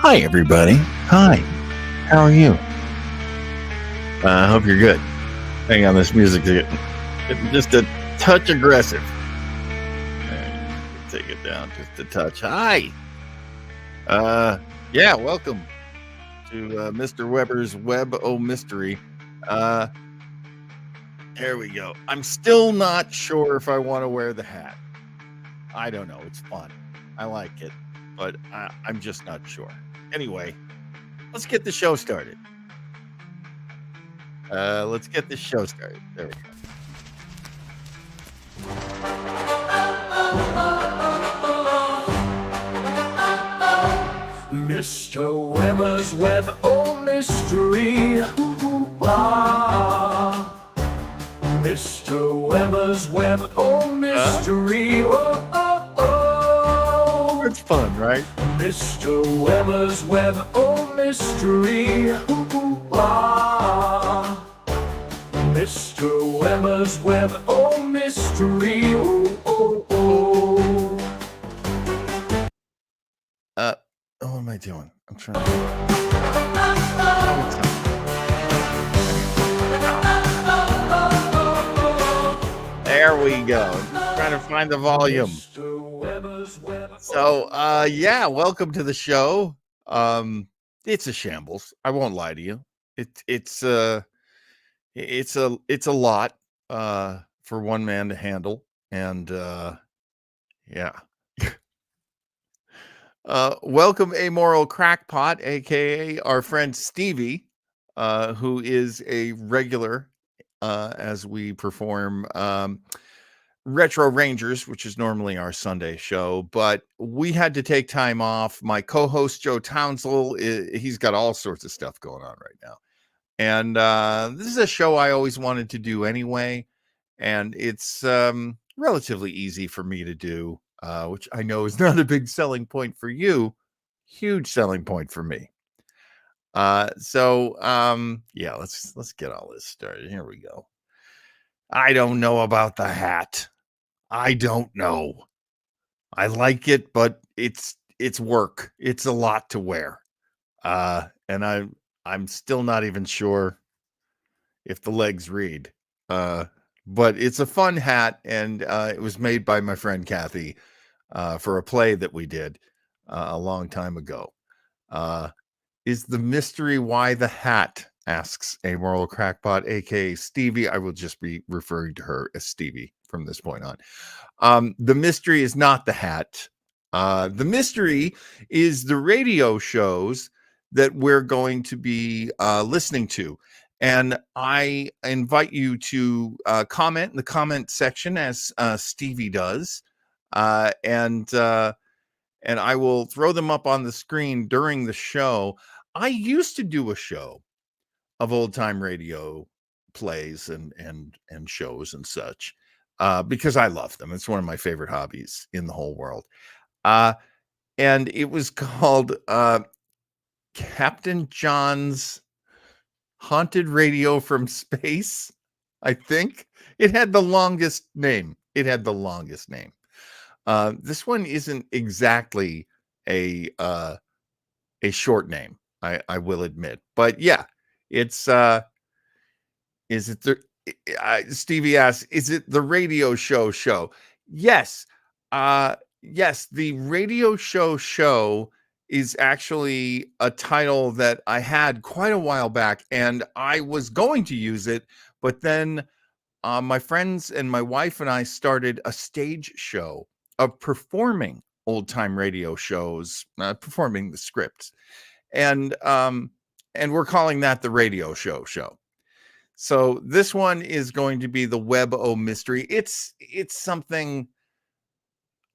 Hi, everybody. Hi. How are you? I hope you're good. Hang on, this music's getting just a touch aggressive. Take it down just a touch. Hi. Yeah, welcome to Mr. Weber's Web O Mystery. There we go. I'm still not sure if I want to wear the hat. I don't know. It's fun. I like it, but I'm just not sure. Anyway, let's get the show started. Let's get the show started. There we go. Mr. Weber's Web O Mystery. Ah. Mr. Weber's Web O Mystery. Oh, oh, oh. It's fun, right? Mr. Weber's Web O Mystery. Ah. Mr. Weber's Web O Mystery. Oh, oh, oh. What am I doing? I'm trying There we go. Trying to find the volume. So, yeah, welcome to the show. It's a shambles. I won't lie to you. It's a lot for one man to handle, and yeah. Welcome amoral crackpot, aka our friend Stevie, who is a regular as we perform Retro Rangers, which is normally our Sunday show, but we had to take time off. My co-host Joe Townsell, he's got all sorts of stuff going on right now. And this is a show I always wanted to do anyway, and it's relatively easy for me to do, which I know is not a big selling point for you. Huge selling point for me. Yeah, let's get all this started. Here we go. I don't know about the hat. I don't know. I like it, but it's work. It's a lot to wear. And I'm still not even sure if the legs read. But it's a fun hat, and it was made by my friend Kathy for a play that we did a long time ago. Is the mystery why the hat? Asks Amoral Crackpot, aka Stevie. I will just be referring to her as Stevie from this point on. The mystery is not the hat. The mystery is the radio shows that we're going to be listening to. And I invite you to comment in the comment section as Stevie does. And I will throw them up on the screen during the show. I used to do a show of old time radio plays and shows and such because I love them. It's one of my favorite hobbies in the whole world. And it was called Captain John's Haunted Radio from Space. I think it had the longest name. This one isn't exactly a short name, I will admit, but yeah, it's is it the Stevie asks, is it the radio show? Yes. Yes, the radio show is actually a title that I had quite a while back, and I was going to use it, but then my friends and my wife and I started a stage show of performing old time radio shows, performing the scripts, and we're calling that the radio show. So this one is going to be the Web O Mystery. It's something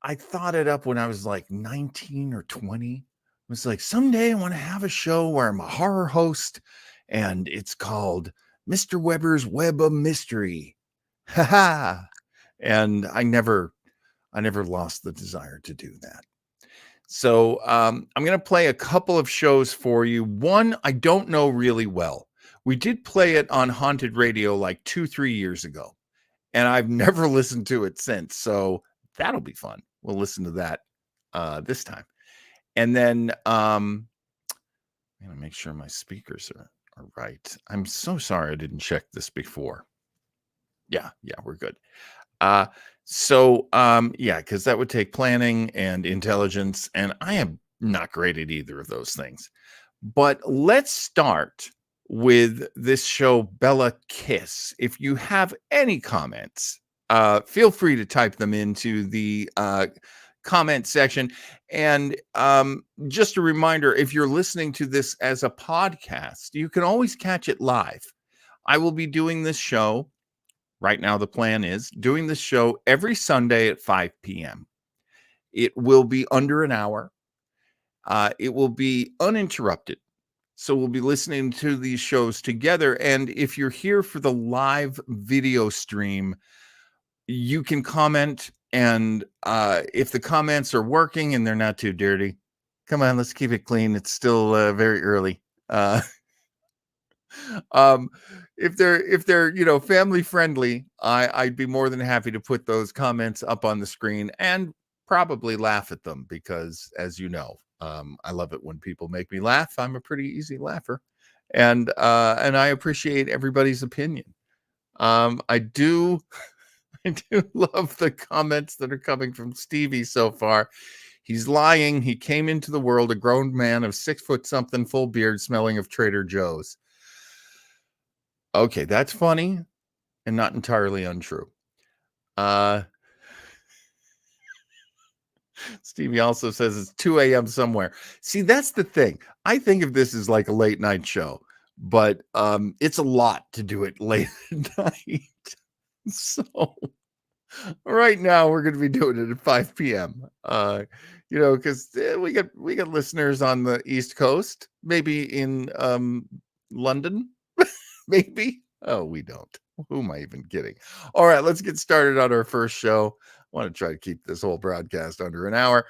I thought it up when I was like 19 or 20. It was like, someday I want to have a show where I'm a horror host, and it's called Mr. Weber's Web O Mystery. Ha! And I never lost the desire to do that. So I'm going to play a couple of shows for you. One I don't know really well. We did play it on Haunted Radio like 2-3 years ago, and I've never listened to it since. So that'll be fun. We'll listen to that this time. And then I'm going to make sure my speakers are right. I'm so sorry I didn't check this before. Yeah, we're good. Yeah, because that would take planning and intelligence, and I am not great at either of those things. But let's start with this show, Bela Kiss. If you have any comments, feel free to type them into the comment section. And just a reminder, if you're listening to this as a podcast, you can always catch it live. I will be doing this show. Right now, the plan is doing this show every Sunday at 5 p.m. It will be under an hour. It will be uninterrupted. So we'll be listening to these shows together. And if you're here for the live video stream, you can comment. And if the comments are working and they're not too dirty, come on, let's keep it clean. It's still very early. If they're family friendly, I'd be more than happy to put those comments up on the screen and probably laugh at them because, as you know, I love it when people make me laugh. I'm a pretty easy laugher, and I appreciate everybody's opinion. I do love the comments that are coming from Stevie so far. He's lying. He came into the world a grown man of 6 foot something, full beard, smelling of Trader Joe's. Okay, that's funny and not entirely untrue. Stevie also says it's 2 a.m. somewhere. See, that's the thing. I think of this as like a late night show, but it's a lot to do it late at night. So right now we're going to be doing it at 5 p.m. Because we got listeners on the East Coast, maybe in London. Maybe. Oh, we don't. Who am I even kidding? All right, let's get started on our first show. I want to try to keep this whole broadcast under an hour.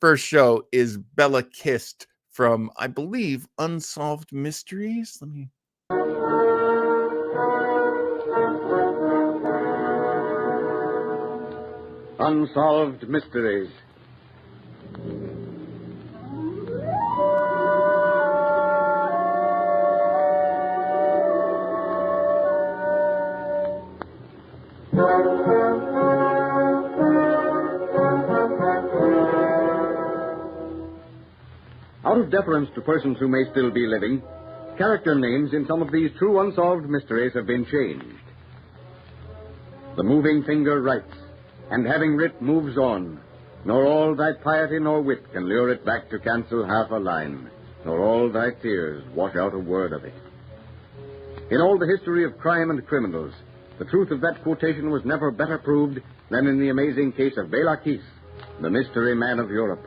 First show is Bela Kiss from, I believe, Unsolved Mysteries. Let me. Unsolved Mysteries. Out of deference to persons who may still be living, character names in some of these true unsolved mysteries have been changed. The moving finger writes, and having writ moves on, nor all thy piety nor wit can lure it back to cancel half a line, nor all thy tears wash out a word of it. In all the history of crime and criminals, the truth of that quotation was never better proved than in the amazing case of Bela Kiss, the mystery man of Europe.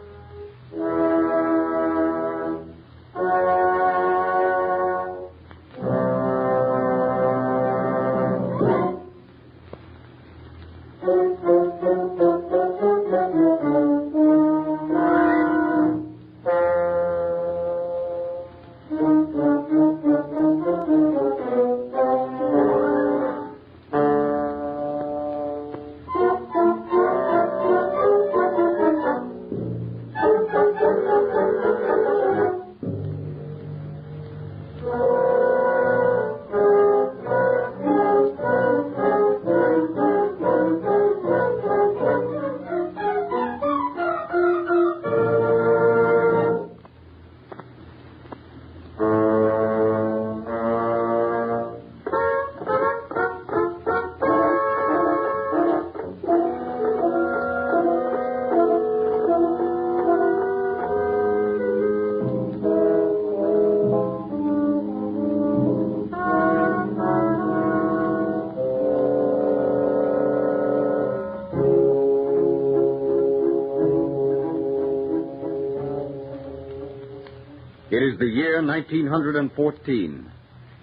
It is the year 1914.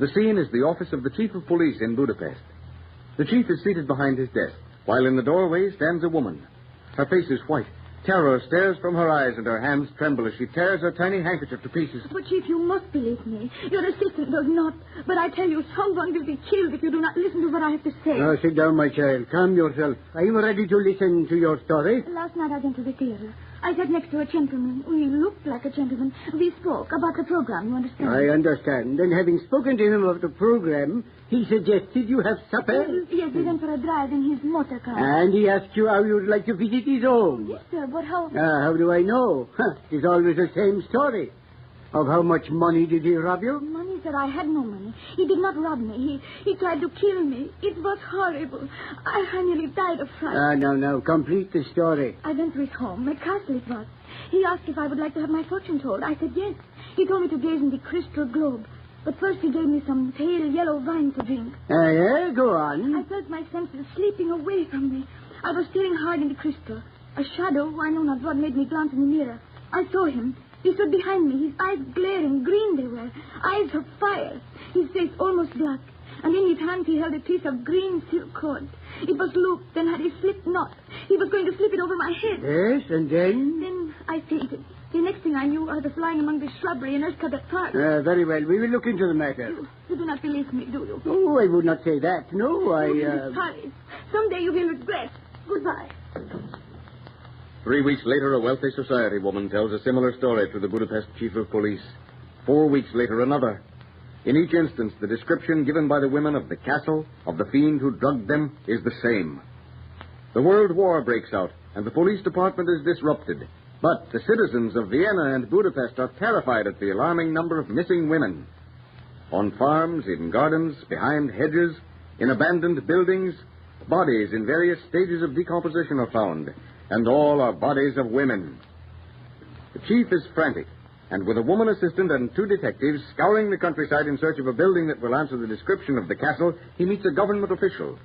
The scene is the office of the Chief of Police in Budapest. The chief is seated behind his desk, while in the doorway stands a woman. Her face is white. Terror stares from her eyes, and her hands tremble as she tears her tiny handkerchief to pieces. But, Chief, you must believe me. Your assistant does not. But I tell you, someone will be killed if you do not listen to what I have to say. Now, sit down, my child. Calm yourself. I am ready to listen to your story. Last night I went to the theater. I sat next to a gentleman. We looked like a gentleman. We spoke about the program, you understand? I understand. And having spoken to him of the program, he suggested you have supper? Yes, we went for a drive in his motor car. And he asked you how you would like to visit his home? Yes, sir, but how... How do I know? It's always the same story. Of how much money did he rob you? Money, sir, I had no money. He did not rob me. He tried to kill me. It was horrible. I nearly died of fright. No. Complete the story. I went to his home, at Castle it was. He asked if I would like to have my fortune told. I said yes. He told me to gaze in the crystal globe. But first he gave me some pale yellow wine to drink. Yeah, go on. I felt my senses slipping away from me. I was staring hard in the crystal. A shadow, I know not what, made me glance in the mirror. I saw him. He stood behind me, his eyes glaring, green they were, eyes of fire, his face almost black. And in his hand he held a piece of green silk cord. It was looped and had a slip knot. He was going to slip it over my head. Yes, and then? Then I fainted. The next thing I knew, I was lying among the shrubbery in Erskadett Park. Very well. We will look into the matter. You do not believe me, do you? Oh, I would not say that. No, Sorry. Someday you will regret. Goodbye. 3 weeks later, a wealthy society woman tells a similar story to the Budapest chief of police. 4 weeks later, another. In each instance, the description given by the women of the castle, of the fiend who drugged them, is the same. The World War breaks out, and the police department is disrupted. But the citizens of Vienna and Budapest are terrified at the alarming number of missing women. On farms, in gardens, behind hedges, in abandoned buildings, bodies in various stages of decomposition are found, and all are bodies of women. The chief is frantic, and with a woman assistant and 2 detectives scouring the countryside in search of a building that will answer the description of the castle, he meets a government official.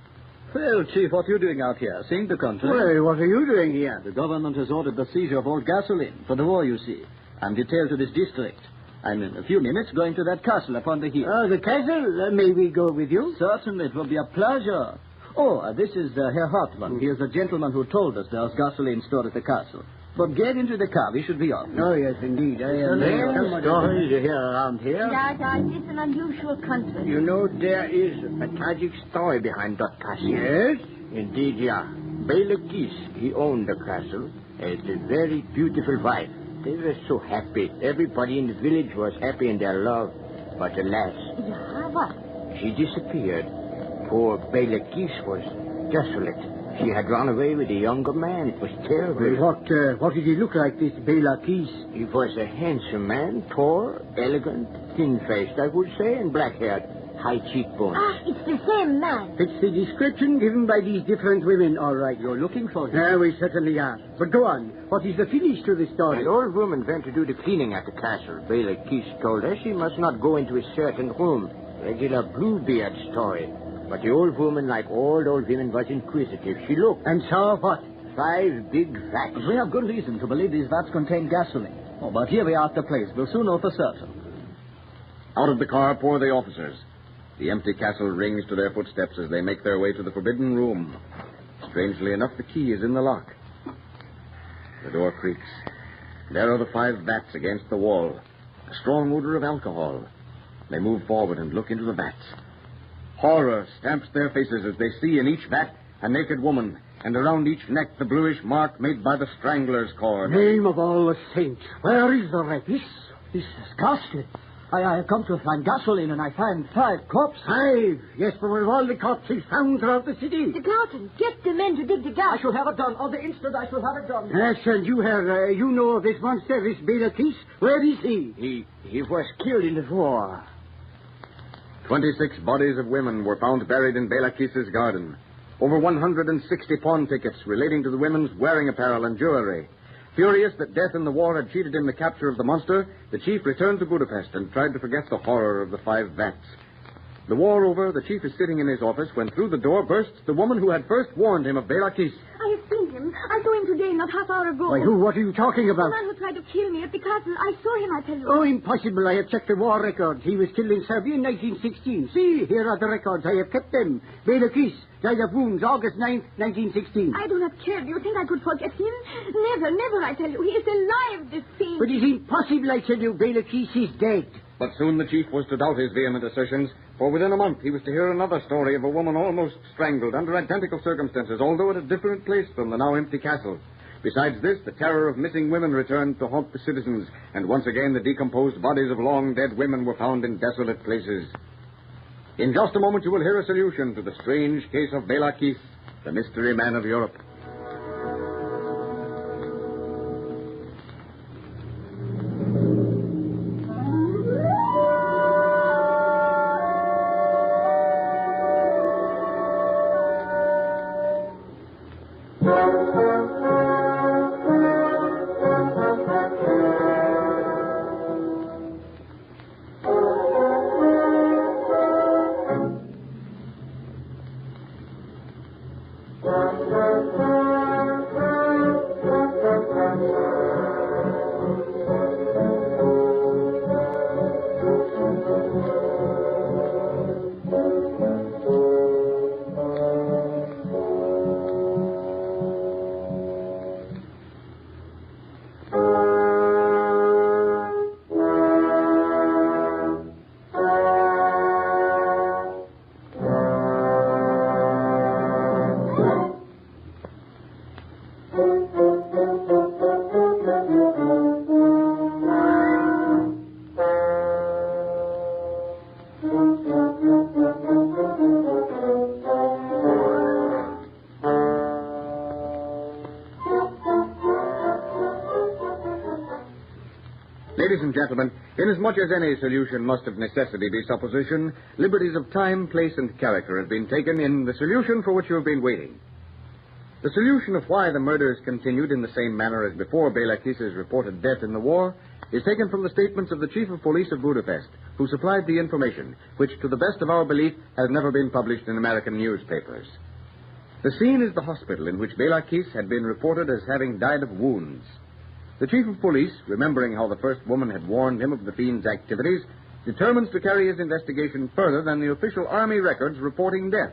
Well, Chief, what are you doing out here? Seeing the country? Well, what are you doing here? The government has ordered the seizure of all gasoline for the war, you see. I'm detailed to this district. I'm in a few minutes going to that castle upon the hill. The castle? May we go with you? Certainly, it will be a pleasure. Oh, this is Herr Hartmann. He is the gentleman who told us there's gasoline stored at the castle. But get into the car. We should be off. Oh, yes, indeed. I am There stories here around here. Yeah, it's an unusual country. You know, there is a tragic story behind that castle. Yes? Indeed, yeah. Bela Kiss, he owned the castle. It's a very beautiful wife. They were so happy. Everybody in the village was happy in their love. But alas, Yeah, what? she disappeared. Poor Bela Kiss was desolate. She had run away with a younger man. It was terrible. What did he look like, this Bela Kiss? He was a handsome man, tall, elegant, thin-faced, I would say, and black-haired, high cheekbones. It's the same man. It's the description given by these different women, all right. You're looking for him? We certainly are. But go on. What is the finish to the story? An old woman went to do the cleaning at the castle. Bela Kiss told her she must not go into a certain room. Regular Bluebeard story. But the old woman, like all old women, was inquisitive. She looked. And saw what? 5 big vats. We have good reason to believe these vats contain gasoline. Oh, but here we are at the place. We'll soon know for certain. Out of the car pour the officers. The empty castle rings to their footsteps as they make their way to the forbidden room. Strangely enough, the key is in the lock. The door creaks. There are the 5 vats against the wall. A strong odor of alcohol. They move forward and look into the vats. Horror stamps their faces as they see in each vat a naked woman, and around each neck the bluish mark made by the strangler's cord. Name of all the saints. Where is the wreck? This is ghastly. I have come to find gasoline, and I find 5 corpses. 5? Yes, but with all the corpses found throughout the city. The garden. Get the men to dig the garden. I shall have it done. On the instant, I shall have it done. Yes, and you have, you know of this monster, this Bela Kiss. Where is he? He was killed in the war. 26 bodies of women were found buried in Bela Kiss's garden. Over 160 pawn tickets relating to the women's wearing apparel and jewelry. Furious that death in the war had cheated him the capture of the monster, the chief returned to Budapest and tried to forget the horror of the 5 vats. The war over, the chief is sitting in his office when through the door bursts the woman who had first warned him of Bela Kiss. I have seen him. I saw him today, not half hour ago. Why, who? What are you talking about? The man who tried to kill me at the castle. I saw him, I tell you. Oh, impossible. I have checked the war records. He was killed in Serbia in 1916. See, here are the records. I have kept them. Bela Kiss died of wounds August 9th, 1916. I do not care. Do you think I could forget him? Never, never, I tell you. He is alive, this fiend. But it's impossible, I tell you. Bela Kiss is dead. But soon the chief was to doubt his vehement assertions, for within a month he was to hear another story of a woman almost strangled under identical circumstances, although at a different place from the now empty castle. Besides this, the terror of missing women returned to haunt the citizens, and once again the decomposed bodies of long-dead women were found in desolate places. In just a moment, you will hear a solution to the strange case of Bela Kiss, the mystery man of Europe. Ladies and gentlemen, inasmuch as any solution must of necessity be supposition, liberties of time, place, and character have been taken in the solution for which you have been waiting. The solution of why the murders continued in the same manner as before Bela Kiss's reported death in the war is taken from the statements of the Chief of Police of Budapest, who supplied the information, which, to the best of our belief, has never been published in American newspapers. The scene is the hospital in which Bela Kiss had been reported as having died of wounds. The Chief of Police, remembering how the first woman had warned him of the fiend's activities, determines to carry his investigation further than the official army records reporting death.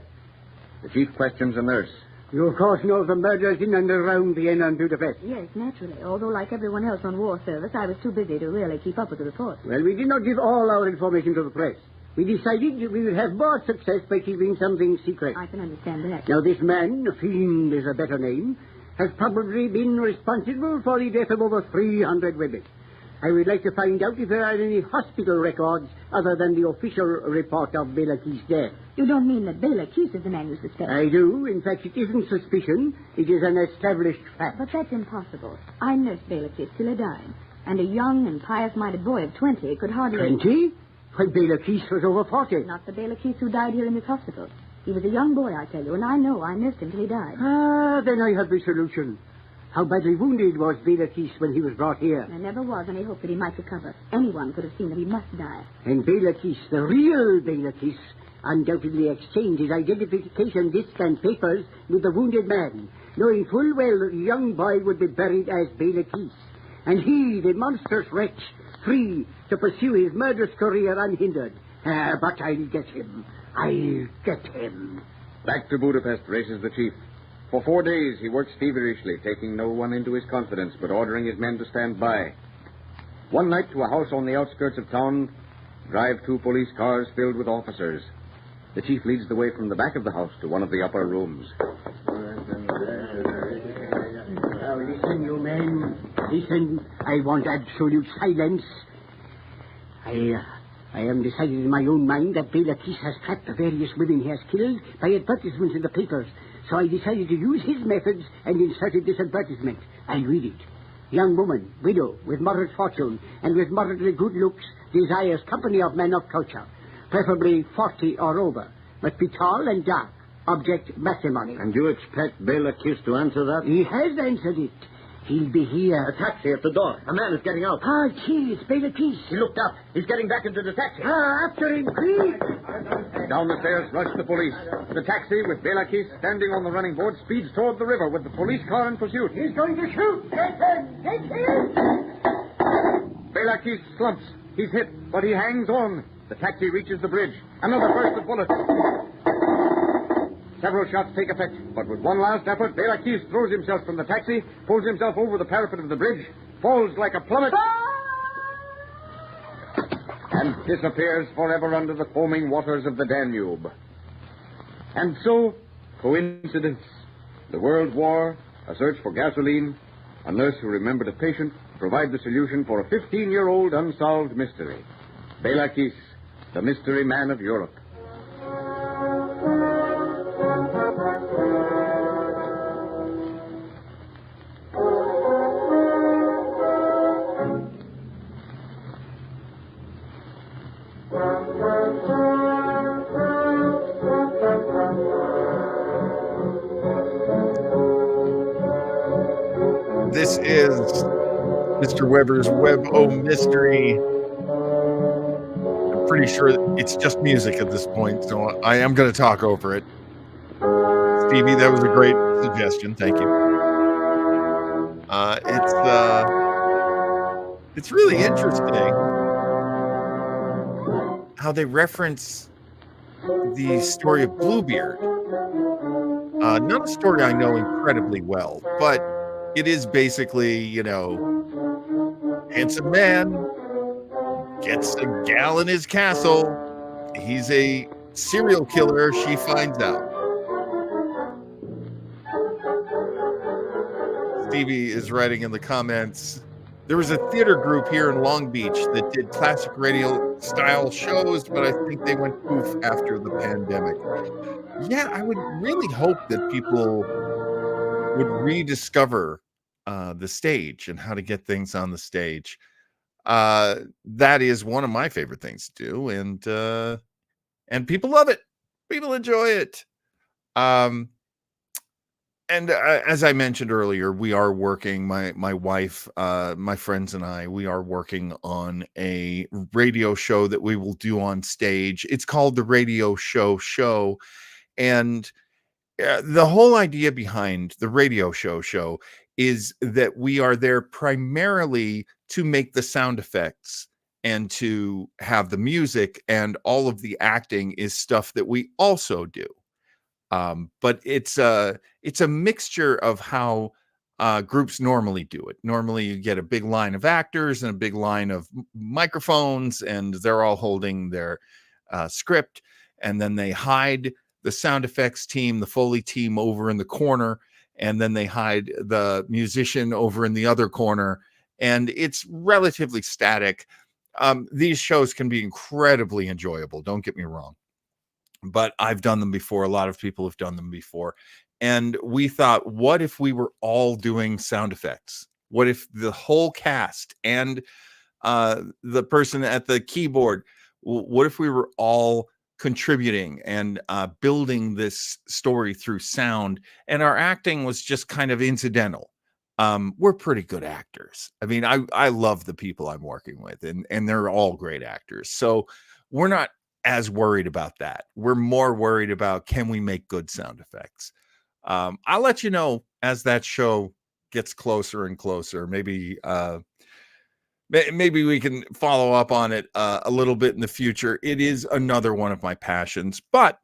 The Chief questions a nurse. You, of course, know the murders in and around Vienna and Budapest. Yes, naturally. Although, like everyone else on war service, I was too busy to really keep up with the report. Well, we did not give all our information to the press. We decided that we would have more success by keeping something secret. I can understand that. Now, this man, Fiend is a better name, has probably been responsible for the death of over 300 women. I would like to find out if there are any hospital records other than the official report of Bela Kiss' death. You don't mean that Bela Kiss is the man you suspect? I do. In fact, it isn't suspicion. It is an established fact. But that's impossible. I nursed Bela Kiss till he died. And a young and pious-minded boy of 20 could hardly... 20? Why, Bela Kiss was over 40. Not the Bela Kiss who died here in this hospital. He was a young boy, I tell you, and I know I nursed him till he died. Ah, then I have the solution. How badly wounded was Bela Kiss when he was brought here? There never was any hope that he might recover. Anyone could have seen that he must die. And Bela Kiss, the real Bela Kiss, undoubtedly exchanged his identification disc and papers with the wounded man, knowing full well that the young boy would be buried as Bela Kiss. And he, the monstrous wretch, free to pursue his murderous career unhindered. But I'll get him. I'll get him. Back to Budapest races the chief. For 4 days he works feverishly, taking no one into his confidence, but ordering his men to stand by. One night, to a house on the outskirts of town, drive 2 police cars filled with officers. The chief leads the way from the back of the house to one of the upper rooms. Now, listen, you men. Listen. I want absolute silence. I am decided in my own mind that Bela Kiss has trapped the various women he has killed by advertisements in the papers. So I decided to use his methods and inserted this advertisement. I'll read it. Young woman, widow, with moderate fortune and with moderately good looks, desires company of men of culture, preferably 40 or over, must be tall and dark. Object, matrimony. And you expect Bela Kiss to answer that? He has answered it. He'll be here. A taxi at the door. A man is getting out. Ah, gee, it's Bela Kiss. He looked up. He's getting back into the taxi. Ah, after him, quick. Down the stairs rush the police. The taxi, with Bela Kiss standing on the running board, speeds toward the river with the police car in pursuit. He's going to shoot. Get him. Get him. Bela Kiss slumps. He's hit, but he hangs on. The taxi reaches the bridge. Another burst of bullets. Several shots take effect, but with one last effort, Bela Kiss throws himself from the taxi, pulls himself over the parapet of the bridge, falls like a plummet, and disappears forever under the foaming waters of the Danube. And so, coincidence, the World War, a search for gasoline, A nurse who remembered a patient provides the solution for a 15-year-old unsolved mystery. Bela Kiss, the mystery man of Europe. This is Mr. Weber's Web O Mystery. I'm pretty sure it's just music at this point, so I am going to talk over it. Stevie, that was a great suggestion. Thank you. It's really interesting how they reference the story of Bluebeard. Not a story I know incredibly well, but it is basically, handsome man gets a gal in his castle. He's a serial killer, she finds out. Stevie is writing in the comments, there was a theater group here in Long Beach that did classic radio style shows, but I think they went poof after the pandemic. Yeah, I would really hope that people would rediscover the stage and how to get things on the stage. That is one of my favorite things to do, and people love it. People enjoy it. And as I mentioned earlier, we are working, my wife, my friends and I, we are working on a radio show that we will do on stage. It's called the Radio Show. And the whole idea behind the Radio Show is that we are there primarily to make the sound effects and to have the music, and all of the acting is stuff that we also do. But it's a mixture of how groups normally do it. Normally you get a big line of actors and a big line of microphones, and they're all holding their script, and then they hide the sound effects team, the Foley team, over in the corner, and then they hide the musician over in the other corner, and it's relatively static. These shows can be incredibly enjoyable, don't get me wrong, but I've done them before. A lot of people have done them before. And we thought, what if we were all doing sound effects? What if the whole cast and the person at the keyboard, what if we were all contributing and building this story through sound, and our acting was just kind of incidental? We're pretty good actors. I mean, I love the people I'm working with, and they're all great actors. So we're not as worried about that. We're more worried about, can we make good sound effects? I'll let you know as that show gets closer and closer. Maybe we can follow up on it a little bit in the future. It is another one of my passions, but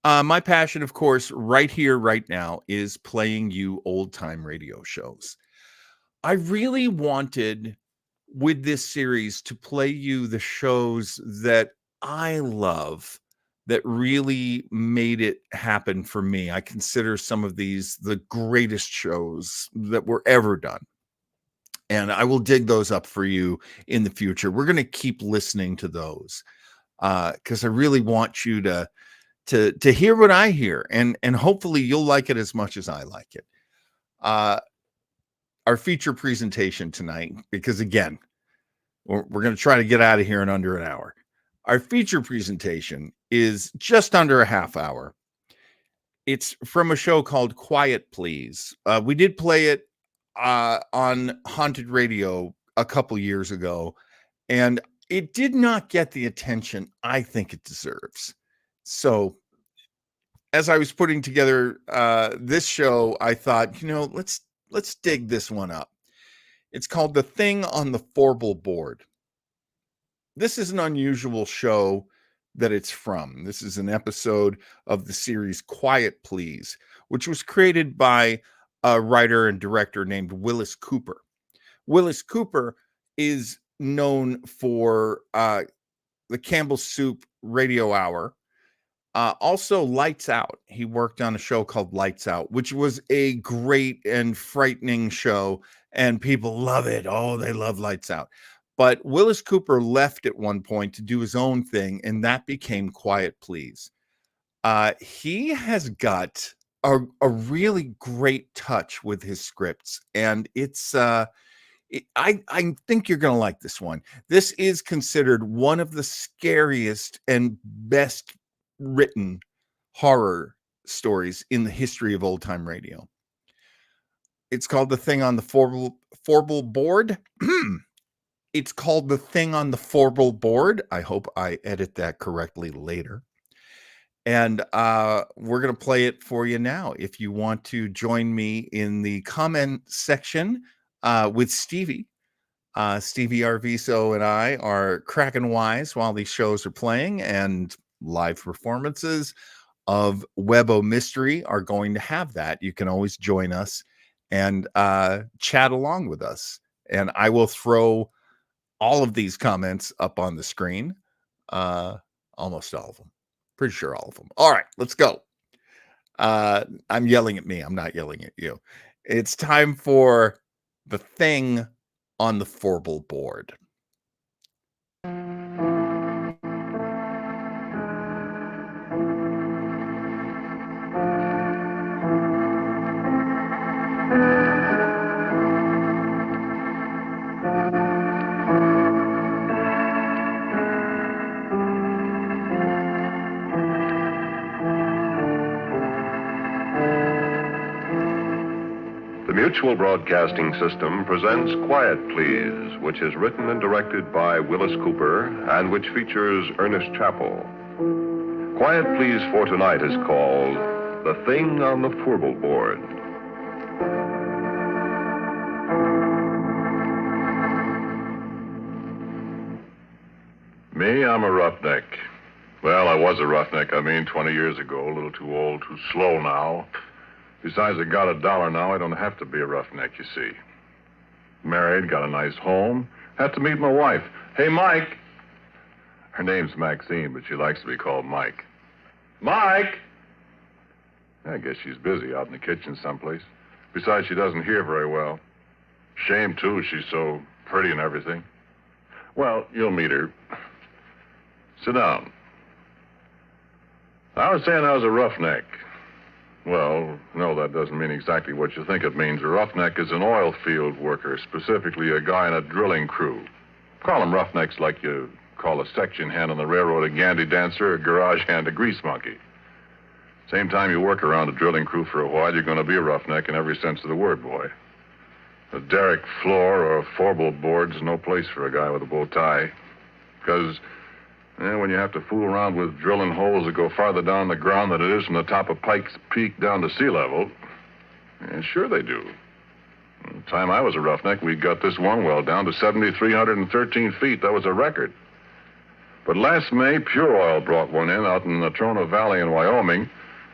my passion, of course, right here, right now, is playing you old-time radio shows. I really wanted, with this series, to play you the shows that I love, that really made it happen for me. I consider some of these the greatest shows that were ever done, and I will dig those up for you in the future. We're going to keep listening to those because I really want you to hear what I hear, and hopefully you'll like it as much as I like it. Our feature presentation tonight, because again, we're going to try to get out of here in under an hour. Our feature presentation is just under a half hour. It's from a show called Quiet Please. We did play it on Haunted Radio a couple years ago, and it did not get the attention I think it deserves. So as I was putting together this show, I thought, let's dig this one up. It's called The Thing on the Fourble Board. This is an unusual show that it's from. This is an episode of the series Quiet Please, which was created by a writer and director named Willis Cooper. Willis Cooper is known for the Campbell Soup Radio Hour. Also, Lights Out. He worked on a show called Lights Out, which was a great and frightening show, and people love it. Oh, they love Lights Out. But Willis Cooper left at one point to do his own thing, and that became Quiet Please. He has got a really great touch with his scripts, and it's I think you're gonna like this one. This is considered one of the scariest and best written horror stories in the history of old time radio. It's called The Thing on the Fourble Board. It's called The Thing on the Fourble Board. I hope I edit that correctly later. And we're going to play it for you now. If you want to join me in the comment section with Stevie, Stevie Arviso and I are cracking wise while these shows are playing, and live performances of Webo Mystery are going to have that. You can always join us and chat along with us. And I will throw all of these comments up on the screen. Almost all of them. Pretty sure all of them. All right, let's go. I'm yelling at me. I'm not yelling at you. It's time for The Thing on the Fourble Board. The Mutual Broadcasting System presents Quiet Please, which is written and directed by Willis Cooper and which features Ernest Chappell. Quiet Please for tonight is called The Thing on the Fourble Board. Me, I'm a roughneck. Well, I was a roughneck, 20 years ago. A little too old, too slow now. Besides, I got $1 now. I don't have to be a roughneck, you see. Married, got a nice home. Had to meet my wife. Hey, Mike. Her name's Maxine, but she likes to be called Mike. Mike! I guess she's busy out in the kitchen someplace. Besides, she doesn't hear very well. Shame, too. She's so pretty and everything. Well, you'll meet her. Sit down. I was saying I was a roughneck. Well, no, that doesn't mean exactly what you think it means. A roughneck is an oil field worker, specifically a guy in a drilling crew. Call them roughnecks like you call a section hand on the railroad a gandy dancer, a garage hand a grease monkey. Same time you work around a drilling crew for a while, you're going to be a roughneck in every sense of the word, boy. A derrick floor or a fourble board's no place for a guy with a bow tie. Because when you have to fool around with drilling holes that go farther down the ground than it is from the top of Pike's Peak down to sea level, sure they do. The time I was a roughneck, we got this one well down to 7,313 feet. That was a record. But last May, Pure Oil brought one in out in the Natrona Valley in Wyoming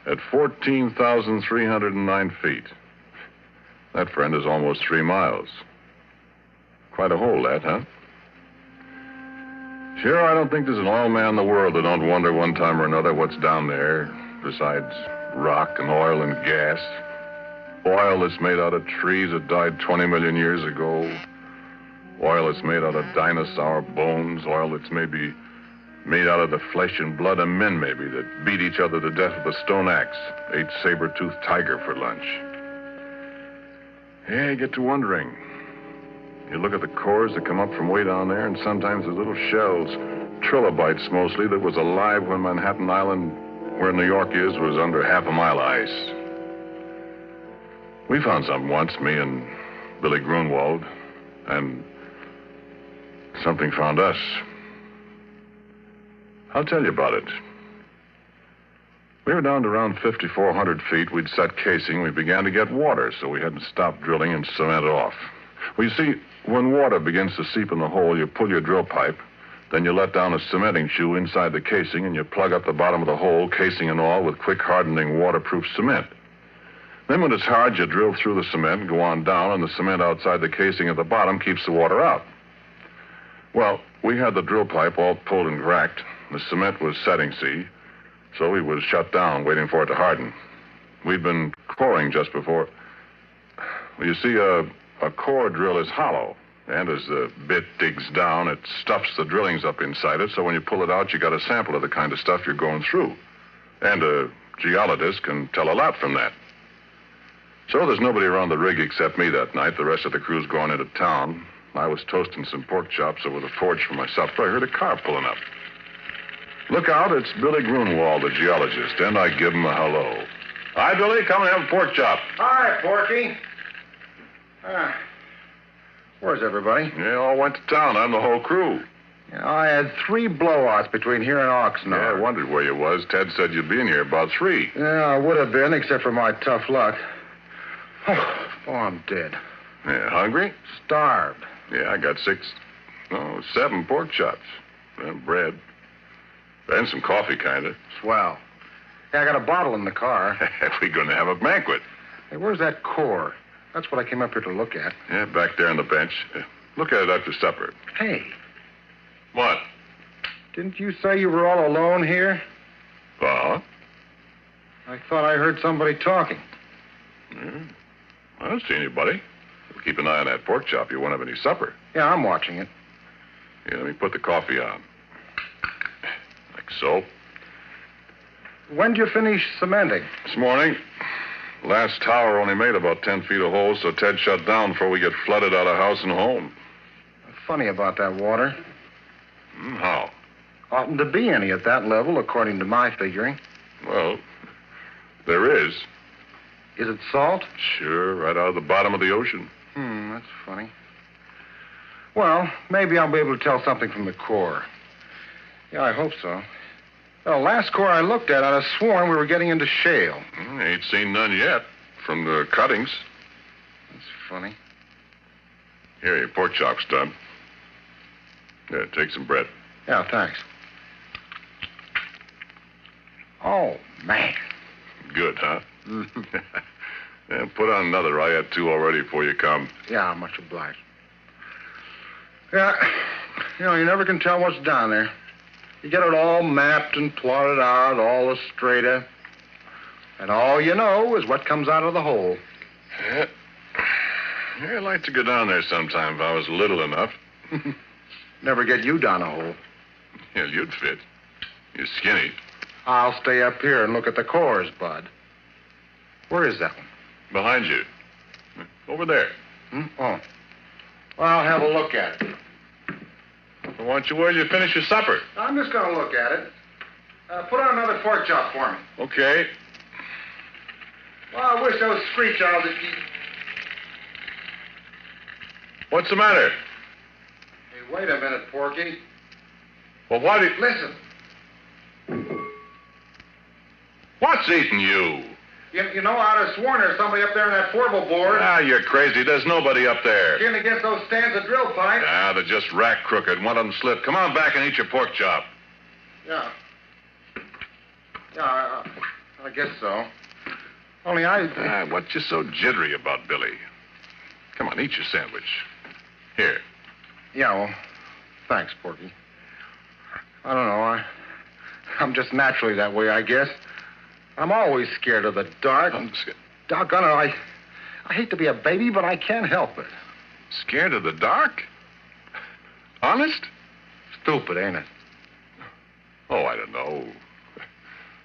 at 14,309 feet. That, friend, is almost 3 miles. Quite a hole, that, huh? Sure, I don't think there's an oil man in the world that don't wonder one time or another what's down there, besides rock and oil and gas. Oil that's made out of trees that died 20 million years ago. Oil that's made out of dinosaur bones. Oil that's maybe made out of the flesh and blood of men, maybe, that beat each other to death with a stone axe, ate saber-toothed tiger for lunch. Yeah, you get to wondering. You look at the cores that come up from way down there, and sometimes there's little shells, trilobites mostly, that was alive when Manhattan Island, where New York is, was under half a mile of ice. We found something once, me and Billy Grunwald, and something found us. I'll tell you about it. We were down to around 5,400 feet. We'd set casing. We began to get water, so we had to stop drilling and cement off. Well, you see, when water begins to seep in the hole, you pull your drill pipe, then you let down a cementing shoe inside the casing, and you plug up the bottom of the hole, casing and all, with quick hardening waterproof cement. Then when it's hard, you drill through the cement and go on down, and the cement outside the casing at the bottom keeps the water out. Well, we had the drill pipe all pulled and cracked. The cement was setting, see? So we was shut down, waiting for it to harden. We'd been coring just before. Well, you see, a core drill is hollow. And as the bit digs down, it stuffs the drillings up inside it, so when you pull it out, you got a sample of the kind of stuff you're going through. And a geologist can tell a lot from that. So there's nobody around the rig except me that night. The rest of the crew's going into town. I was toasting some pork chops over the porch for my supper. I heard a car pulling up. Look out, it's Billy Grunwald, the geologist, and I give him a hello. Hi, Billy, come and have a pork chop. Hi, Porky. Where's everybody? Yeah, all went to town. I'm the whole crew. Yeah, I had 3 blowouts between here and Oxnard. Yeah, I wondered where you was. Ted said you'd be in here about 3. Yeah, I would have been, except for my tough luck. Oh, I'm dead. Yeah, hungry? Starved. Yeah, I got 7 pork chops. And bread. And some coffee, kind of. Swell. Yeah, I got a bottle in the car. We're going to have a banquet. Hey, where's that core? That's what I came up here to look at. Yeah, back there on the bench. Look at it after supper. Hey. What? Didn't you say you were all alone here? I thought I heard somebody talking. I don't see anybody. Keep an eye on that pork chop. You won't have any supper. Yeah, I'm watching it. Here, let me put the coffee on. Like so. When'd you finish cementing? This morning. Last tower only made about 10 feet of holes, so Ted shut down before we get flooded out of house and home. Funny about that water. How? Oughtn't to be any at that level, according to my figuring. Well, there is. Is it salt? Sure, right out of the bottom of the ocean. That's funny. Well, maybe I'll be able to tell something from the core. Yeah, I hope so. Well, last core I looked at, I'd have sworn we were getting into shale. Ain't seen none yet from the cuttings. That's funny. Here, your pork chop stub. Yeah, take some bread. Yeah, thanks. Oh, man. Good, huh? Yeah, put on another. I had 2 already before you come. Yeah, much obliged. Yeah, you never can tell what's down there. You get it all mapped and plotted out, all the strata. And all you know is what comes out of the hole. Yeah. I'd like to go down there sometime if I was little enough. Never get you down a hole. Yeah, you'd fit. You're skinny. I'll stay up here and look at the cores, Bud. Where is that one? Behind you. Over there. Oh. Well, I'll have a look at it. Well, why don't you wait till you finish your supper? I'm just going to look at it. Put on another pork chop for me. Okay. Well, I wish those screech owls would keep... What's the matter? Hey, wait a minute, Porky. Well, why do you... Listen. What's eating you? You know, I'd have sworn there's somebody up there in that Fourble Board. Ah, you're crazy. There's nobody up there. Getting against those stands of drill pipe. Ah, they're just rack crooked. One of them slipped. Come on back and eat your pork chop. Yeah. Yeah, I guess so. Only What you so jittery about, Billy? Come on, eat your sandwich. Here. Yeah, well, thanks, Porky. I don't know. I'm just naturally that way, I guess. I'm always scared of the dark. Doggone it, I hate to be a baby, but I can't help it. Scared of the dark? Honest? Stupid, ain't it? Oh, I don't know.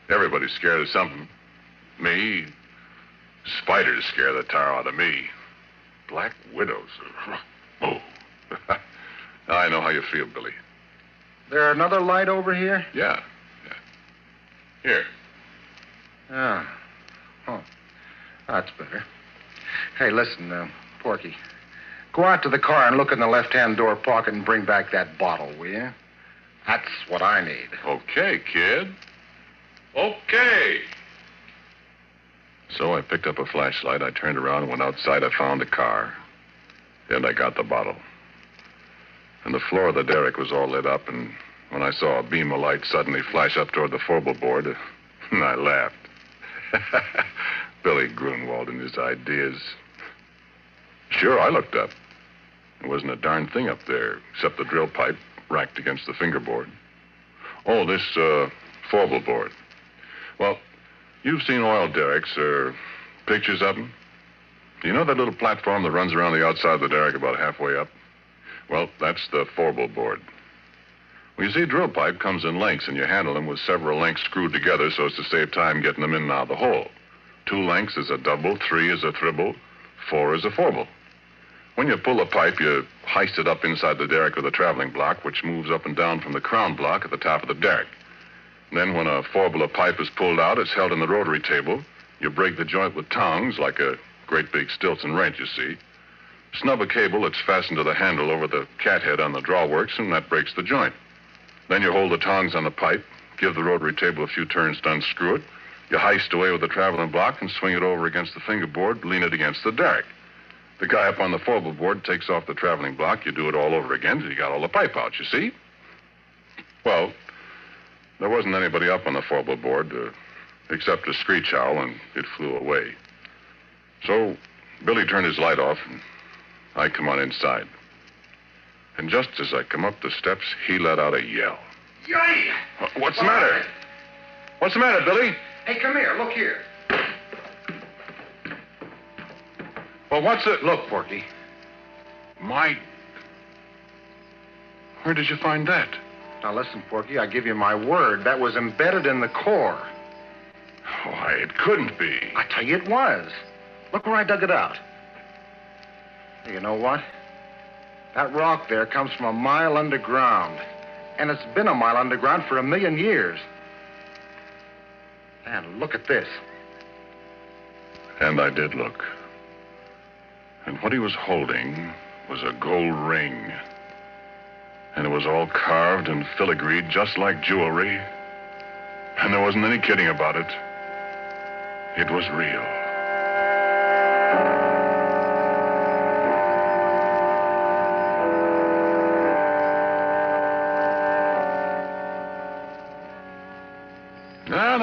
Everybody's scared of something. Me. Spiders scare the tar out of me. Black widows. Oh. I know how you feel, Billy. There another light over here? Yeah. Here. Ah. Oh. That's better. Hey, listen, Porky. Go out to the car and look in the left-hand door pocket and bring back that bottle, will you? That's what I need. Okay, kid. Okay. So I picked up a flashlight. I turned around and went outside. I found the car. And I got the bottle. And the floor of the derrick was all lit up, and when I saw a beam of light suddenly flash up toward the Fourble Board, I laughed. Billy Grunwald and his ideas. Sure, I looked up. There wasn't a darn thing up there except the drill pipe racked against the fingerboard. Oh, this Fourble Board. Well, you've seen oil derricks or pictures of them. Do you know that little platform that runs around the outside of the derrick about halfway up? Well, that's the Fourble Board. Well, you see, a drill pipe comes in lengths, and you handle them with several lengths screwed together so as to save time getting them in and out of the hole. 2 lengths is a double, 3 is a triple, 4 is a fourble. When you pull the pipe, you heist it up inside the derrick with a traveling block, which moves up and down from the crown block at the top of the derrick. Then when a fourble of pipe is pulled out, it's held in the rotary table. You break the joint with tongs, like a great big Stilton wrench, you see. Snub a cable that's fastened to the handle over the cathead on the drawworks, and that breaks the joint. Then you hold the tongs on the pipe, give the rotary table a few turns to unscrew it. You heist away with the traveling block and swing it over against the fingerboard, lean it against the derrick. The guy up on the Fourble Board takes off the traveling block. You do it all over again till you got all the pipe out, you see? Well, there wasn't anybody up on the Fourble Board except a screech owl, and it flew away. So Billy turned his light off, and I come on inside. And just as I come up the steps, he let out a yell. Yay! What's the matter? What's the matter, Billy? Hey, come here. Look here. Well, what's it? Look, Porky. Where did you find that? Now, listen, Porky, I give you my word. That was embedded in the core. Why, it couldn't be. I tell you it was. Look where I dug it out. Hey, you know what? That rock there comes from a mile underground. And it's been a mile underground for 1,000,000 years. And look at this. And I did look. And what he was holding was a gold ring. And it was all carved and filigreed just like jewelry. And there wasn't any kidding about it. It was real.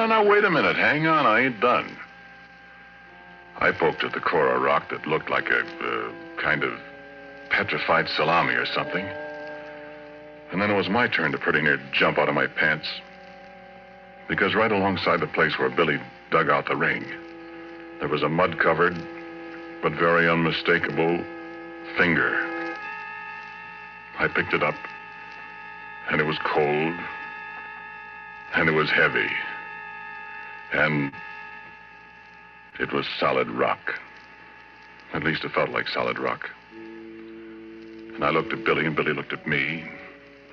No, wait a minute. Hang on, I ain't done. I poked at the core of rock that looked like a kind of petrified salami or something. And then it was my turn to pretty near jump out of my pants. Because right alongside the place where Billy dug out the ring, there was a mud-covered but very unmistakable finger. I picked it up, and it was cold, and it was heavy, and it was solid rock. At least it felt like solid rock. And I looked at Billy, and Billy looked at me.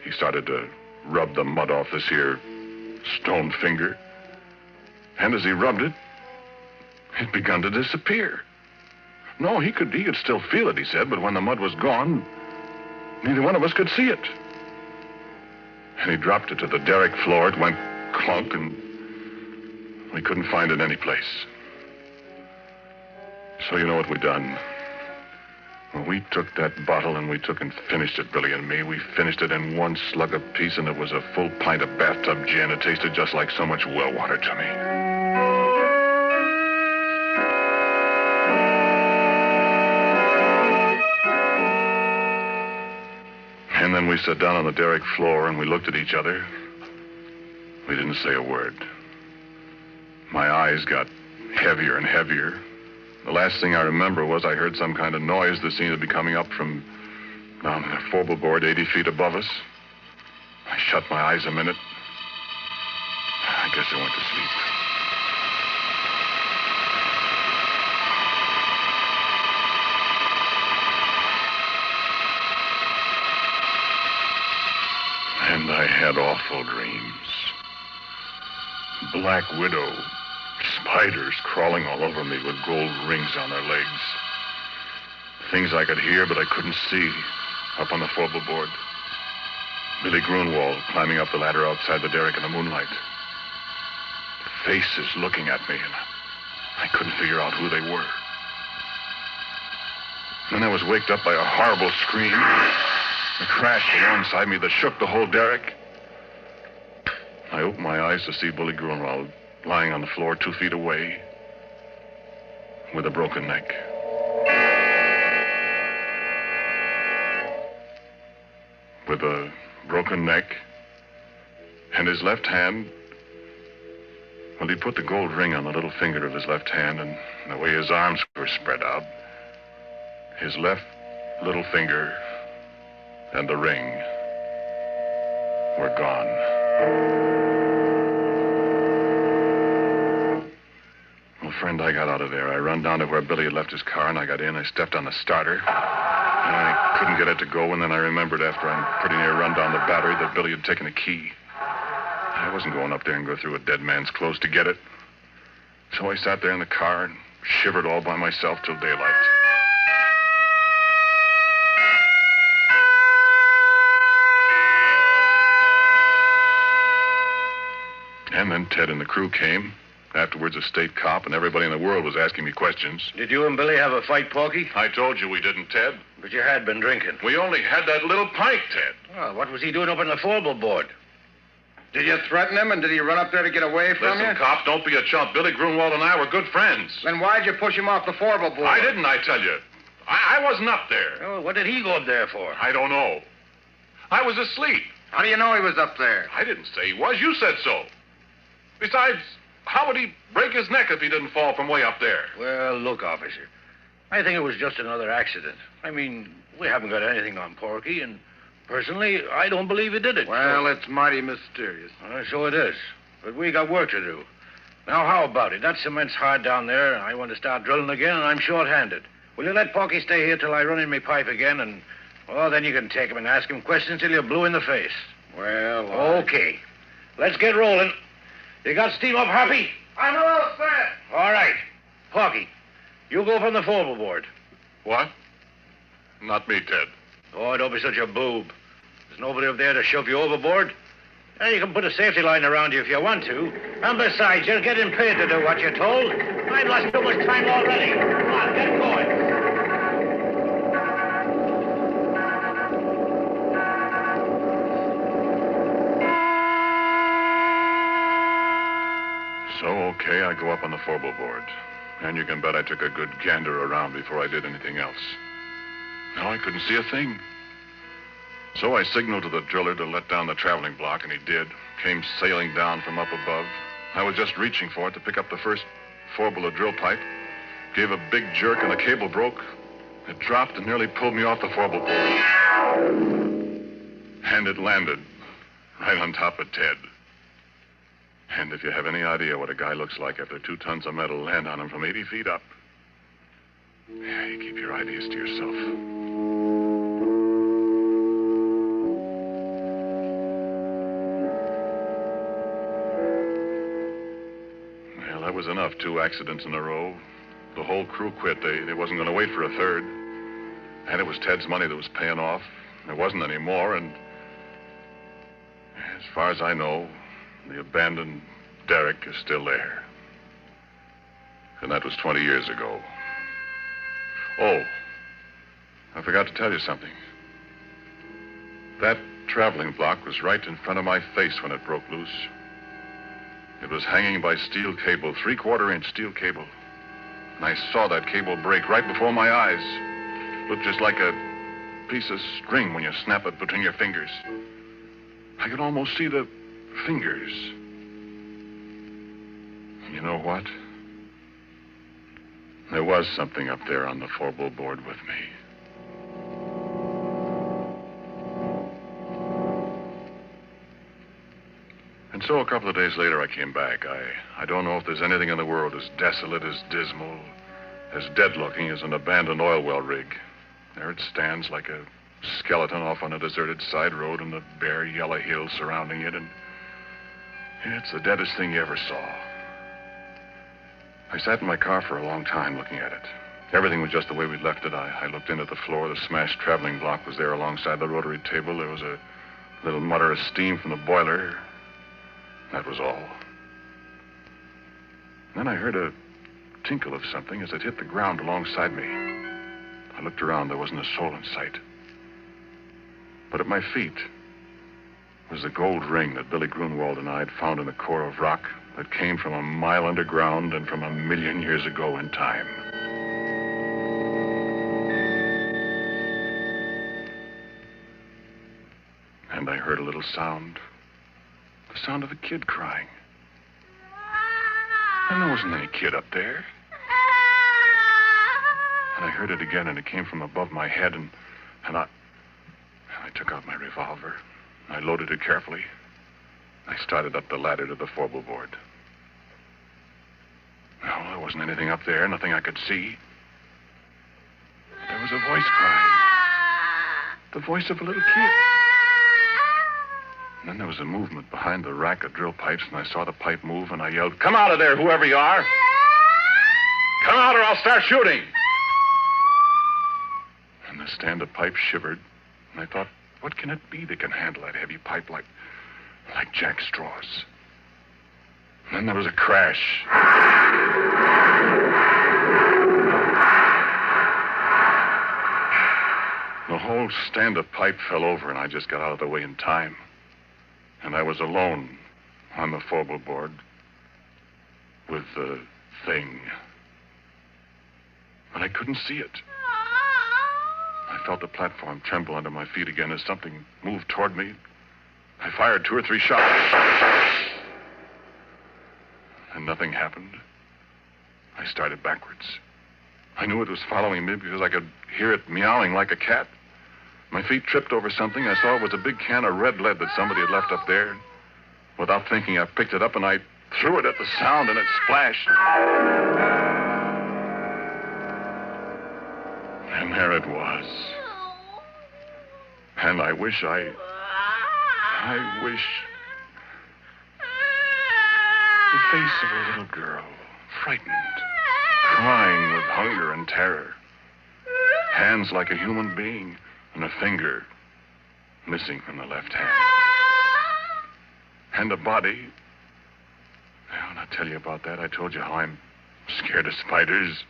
He started to rub the mud off this here stone finger. And as he rubbed it, it begun to disappear. No, he could still feel it, he said, but when the mud was gone, neither one of us could see it. And he dropped it to the derrick floor. It went clunk, and we couldn't find it any place. So you know what we done? Well, we took that bottle and we took and finished it, Billy and me. We finished it in one slug apiece, and it was a full pint of bathtub gin. It tasted just like so much well water to me. And then we sat down on the derrick floor and we looked at each other. We didn't say a word. My eyes got heavier and heavier. The last thing I remember was I heard some kind of noise that seemed to be coming up from down the Fourble Board 80 feet above us. I shut my eyes a minute. I guess I went to sleep. And I had awful dreams. Black Widow. Spiders crawling all over me with gold rings on their legs. Things I could hear, but I couldn't see up on the Fourble Board. Billy Grunwald climbing up the ladder outside the derrick in the moonlight. Faces looking at me, and I couldn't figure out who they were. Then I was waked up by a horrible scream. A crash alongside me that shook the whole derrick. I opened my eyes to see Billy Grunwald lying on the floor 2 feet away with a broken neck. With a broken neck and his left hand Well, he put the gold ring on the little finger of his left hand, and the way his arms were spread out, his left little finger and the ring were gone. Well, friend, I got out of there. I run down to where Billy had left his car, and I got in. I stepped on the starter. And I couldn't get it to go, and then I remembered after I'm pretty near run down the battery that Billy had taken a key. I wasn't going up there and go through a dead man's clothes to get it. So I sat there in the car and shivered all by myself till daylight. And then Ted and the crew came. Afterwards, a state cop, and everybody in the world was asking me questions. Did you and Billy have a fight, Porky? I told you we didn't, Ted. But you had been drinking. We only had that little pint, Ted. Well, what was he doing up on the Fourble Board? Did you threaten him, and did he run up there to get away from Listen, you? cop, don't be a chump. Billy Grunwald and I were good friends. Then why'd you push him off the Fourble Board? I didn't, I tell you. I wasn't up there. Oh, what did he go up there for? I don't know. I was asleep. How do you know he was up there? I didn't say he was. You said so. Besides, how would he break his neck if he didn't fall from way up there? Well, look, officer. I think it was just another accident. I mean, we haven't got anything on Porky, and personally, I don't believe he did it. Well, it's mighty mysterious. So it is. But we got work to do. Now, how about it? That cement's hard down there, and I want to start drilling again, and I'm short-handed. Will you let Porky stay here till I run in my pipe again, and, well, then you can take him and ask him questions till you're blue in the face. Well, Okay. Let's get rolling. You got steam up, Happy? I'm all set. All right. Porky, you go from the Fourble Board. What? Not me, Ted. Oh, don't be such a boob. There's nobody up there to shove you overboard. You can put a safety line around you if you want to. And besides, you're getting paid to do what you're told. I've lost too much time already. Come on, get going. So, okay, I go up on the Fourble Board. And you can bet I took a good gander around before I did anything else. No, I couldn't see a thing. So I signaled to the driller to let down the traveling block, and he did. Came sailing down from up above. I was just reaching for it to pick up the first Fourble of drill pipe. Gave a big jerk, and the cable broke. It dropped and nearly pulled me off the Fourble Board. And it landed right on top of Ted. And if you have any idea what a guy looks like after 2 tons of metal land on him from 80 feet up, yeah, you keep your ideas to yourself. Well, that was enough. 2 accidents in a row. The whole crew quit. They wasn't going to wait for a third. And it was Ted's money that was paying off. There wasn't any more, and as far as I know, the abandoned derrick is still there. And that was 20 years ago. Oh, I forgot to tell you something. That traveling block was right in front of my face when it broke loose. It was hanging by steel cable, 3/4-inch steel cable. And I saw that cable break right before my eyes. Looked just like a piece of string when you snap it between your fingers. I could almost see the fingers. You know what? There was something up there on the Fourble Board with me. And so a couple of days later, I came back. I don't know if there's anything in the world as desolate, as dismal, as dead-looking as an abandoned oil well rig. There it stands like a skeleton off on a deserted side road and the bare yellow hills surrounding it, and it's the deadest thing you ever saw. I sat in my car for a long time looking at it. Everything was just the way we'd left it. I looked into the floor. The smashed traveling block was there alongside the rotary table. There was a little mutter of steam from the boiler. That was all. Then I heard a tinkle of something as it hit the ground alongside me. I looked around. There wasn't a soul in sight. But at my feet was the gold ring that Billy Grunwald and I had found in the core of rock that came from a mile underground and from 1,000,000 years ago in time. And I heard a little sound. The sound of a kid crying. And there wasn't any kid up there. And I heard it again, and it came from above my head, and I took out my revolver. I loaded it carefully. I started up the ladder to the Fourble Board. No, there wasn't anything up there, nothing I could see. But there was a voice crying. The voice of a little kid. And then there was a movement behind the rack of drill pipes, and I saw the pipe move, and I yelled, "Come out of there, whoever you are! Come out or I'll start shooting!" And the stand of pipe shivered, and I thought, what can it be that can handle that heavy pipe like jack straws? And then there was a crash. The whole stand of pipe fell over, and I just got out of the way in time. And I was alone on the Fourble Board with the thing. But I couldn't see it. I felt the platform tremble under my feet again as something moved toward me. I fired 2 or 3 shots. And nothing happened. I started backwards. I knew it was following me because I could hear it meowing like a cat. My feet tripped over something. I saw it was a big can of red lead that somebody had left up there. Without thinking, I picked it up and I threw it at the sound, and it splashed. And there it was. And I wish the face of a little girl, frightened, crying with hunger and terror. Hands like a human being, and a finger missing from the left hand. And a body. Well, I'll tell you about that. I told you how I'm scared of spiders.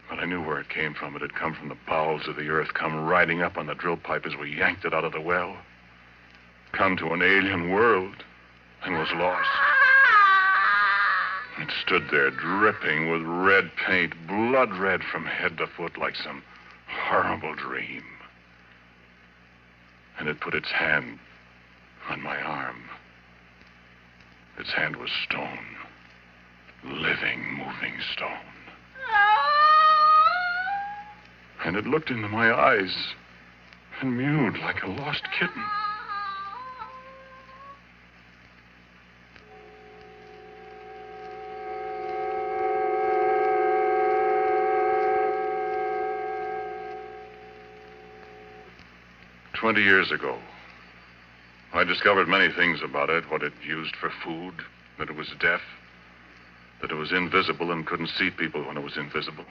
But I knew where it came from. It had come from the bowels of the earth, come riding up on the drill pipe as we yanked it out of the well. Come to an alien world, and was lost. It stood there dripping with red paint, blood red from head to foot like some horrible dream. And it put its hand on my arm. Its hand was stone. Living, moving stone. And it looked into my eyes and mewed like a lost kitten. "20 years ago, I discovered many things about it, what it used for food, that it was deaf, that it was invisible and couldn't see people when it was invisible,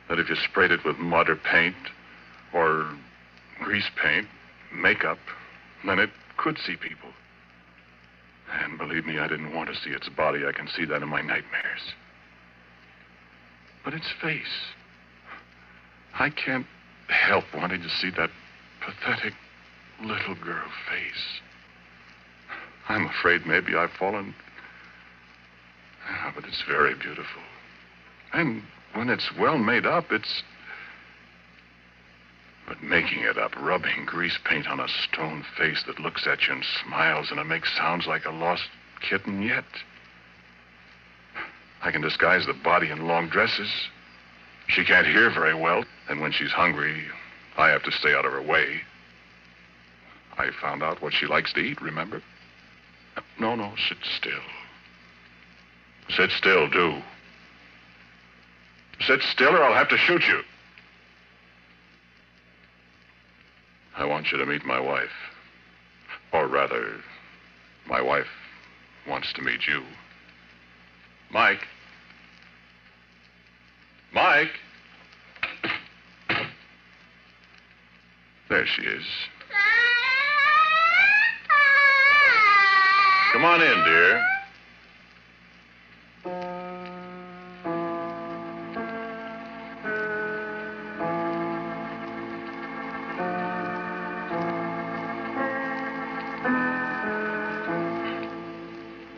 that if you sprayed it with mud or paint or grease paint, makeup, then it could see people. And believe me, I didn't want to see its body. I can see that in my nightmares. But its face, I can't help wanting to see that pathetic little girl face. I'm afraid maybe I've fallen. But it's very beautiful. And when it's well made up, it's... But making it up, rubbing grease paint on a stone face that looks at you and smiles, and it makes sounds like a lost kitten yet. I can disguise the body in long dresses. She can't hear very well, and when she's hungry, I have to stay out of her way. I found out what she likes to eat, remember? No, sit still. Sit still, do. Sit still or I'll have to shoot you. I want you to meet my wife. Or rather, my wife wants to meet you. Mike. Mike. There she is. Come on in, dear.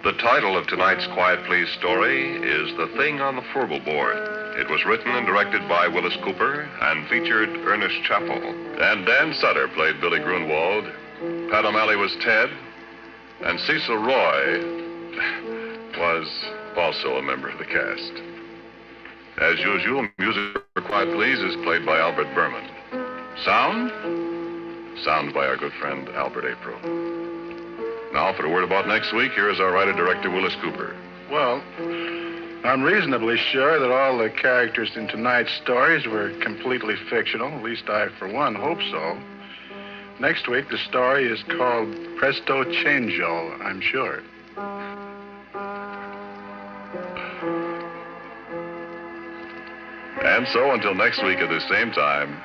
The title of tonight's Quiet Please story is The Thing on the Fourble Board. It was written and directed by Willis Cooper and featured Ernest Chappell. And Dan Sutter played Billy Grunwald. Pat O'Malley was Ted. And Cecil Roy was also a member of the cast. As usual, music for Quiet Please is played by Albert Berman. Sound by our good friend Albert April. Now, for a word about next week, here is our writer-director, Willis Cooper. Well, I'm reasonably sure that all the characters in tonight's stories were completely fictional. At least I, for one, hope so. Next week, the story is called Presto Changeo, I'm sure. And so, until next week at the same time,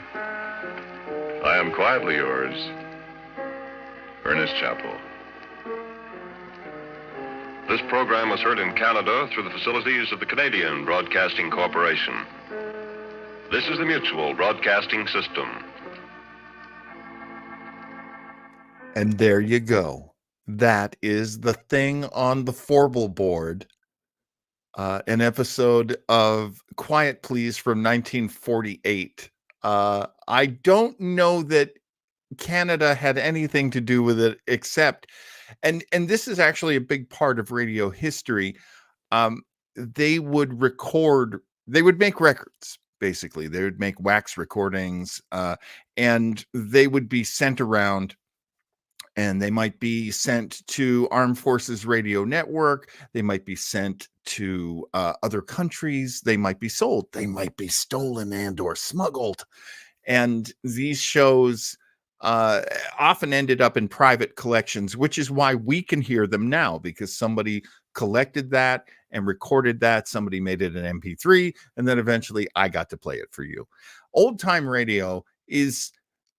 I am quietly yours, Ernest Chappell. This program was heard in Canada through the facilities of the Canadian Broadcasting Corporation. This is the Mutual Broadcasting System. And there you go. That is The Thing on the Fourble Board, an episode of Quiet Please from 1948. I don't know that Canada had anything to do with it, except, and this is actually a big part of radio history. They would make records, basically. They would make wax recordings, and they would be sent around. And they might be sent to Armed Forces Radio Network. They might be sent to other countries. They might be sold. They might be stolen and or smuggled. And these shows often ended up in private collections, which is why we can hear them now, because somebody collected that and recorded that. Somebody made it an MP3, and then eventually I got to play it for you. Old time radio is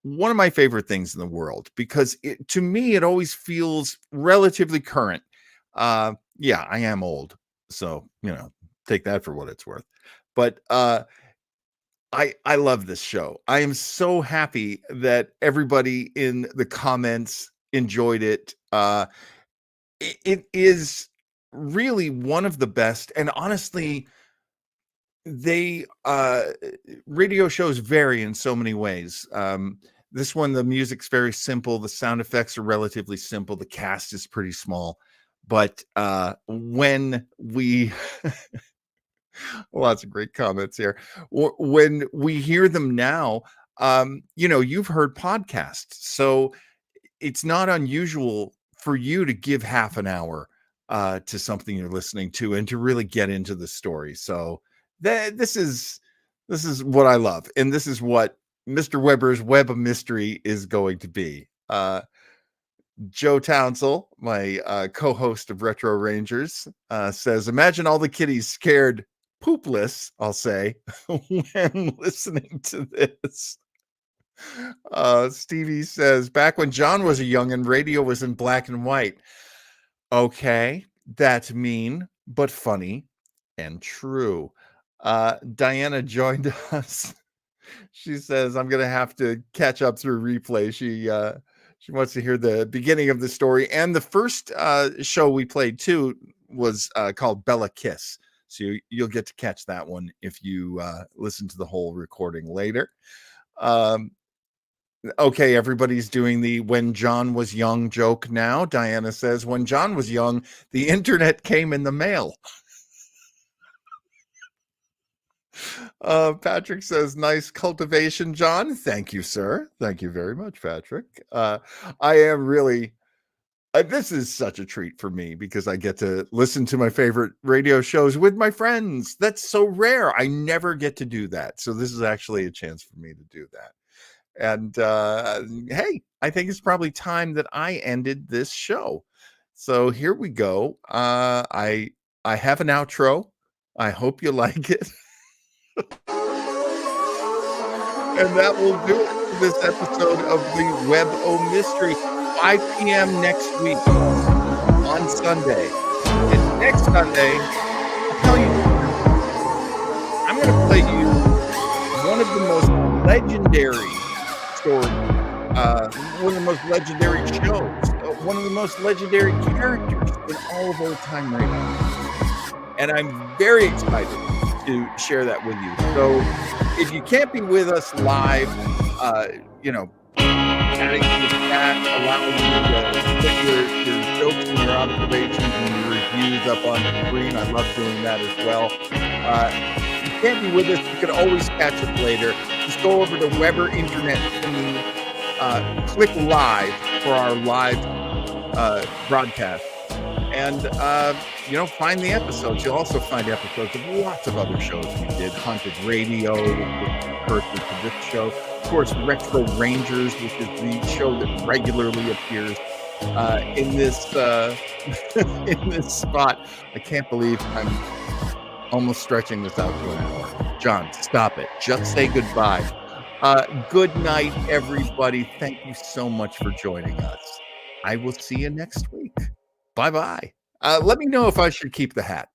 one of my favorite things in the world, because to me, it always feels relatively current. Yeah, I am old, so, take that for what it's worth. But I love this show. I am so happy that everybody in the comments enjoyed it. It is really one of the best, and honestly, radio shows vary in so many ways. This one, the music's very simple. The sound effects are relatively simple. The cast is pretty small. But when we lots of great comments here. When we hear them now, you've heard podcasts, so it's not unusual for you to give half an hour to something you're listening to and to really get into the story. So this is what I love, and this is what Mr. Weber's Web of Mystery is going to be. Joe Townsell, my co-host of Retro Rangers, says, imagine all the kiddies scared poopless, I'll say, when listening to this. Stevie says, back when John was a youngin', radio was in black and white. Okay, that's mean, but funny and true. Diana joined us. She says, I'm going to have to catch up through replay. She wants to hear the beginning of the story. And the first show we played, too, was called Bela Kiss. So you'll get to catch that one if you listen to the whole recording later. Okay, everybody's doing the when John was young joke now. Diana says, when John was young, the internet came in the mail. Patrick says, nice cultivation, John. Thank you, sir. Thank you very much, Patrick. I am really, this is such a treat for me because I get to listen to my favorite radio shows with my friends. That's so rare. I never get to do that. So this is actually a chance for me to do that. And hey, I think it's probably time that I ended this show. So here we go. I have an outro. I hope you like it. And that will do it for this episode of the Web O Mystery. 5 p.m. next week on Sunday. And next Sunday, I'll tell you, I'm going to play you one of the most legendary stories, one of the most legendary shows, one of the most legendary characters in all of old time radio. And I'm very excited to share that with you. So if you can't be with us live, adding to the chat, allowing you to put your jokes and your observations and your reviews up on the screen. I love doing that as well. You can't be with us. You can always catch us later. Just go over to Weber Internet Team, click live for our live broadcast, and find the episodes. You'll also find episodes of lots of other shows we did. Haunted Radio, which was precursor to this show. Of course, Retro Rangers, which is the show that regularly appears in this in this spot. I can't believe I'm almost stretching this out to an hour. John, stop it. Just say goodbye. Good night, everybody. Thank you so much for joining us. I will see you next week. Bye-bye. Let me know if I should keep the hat.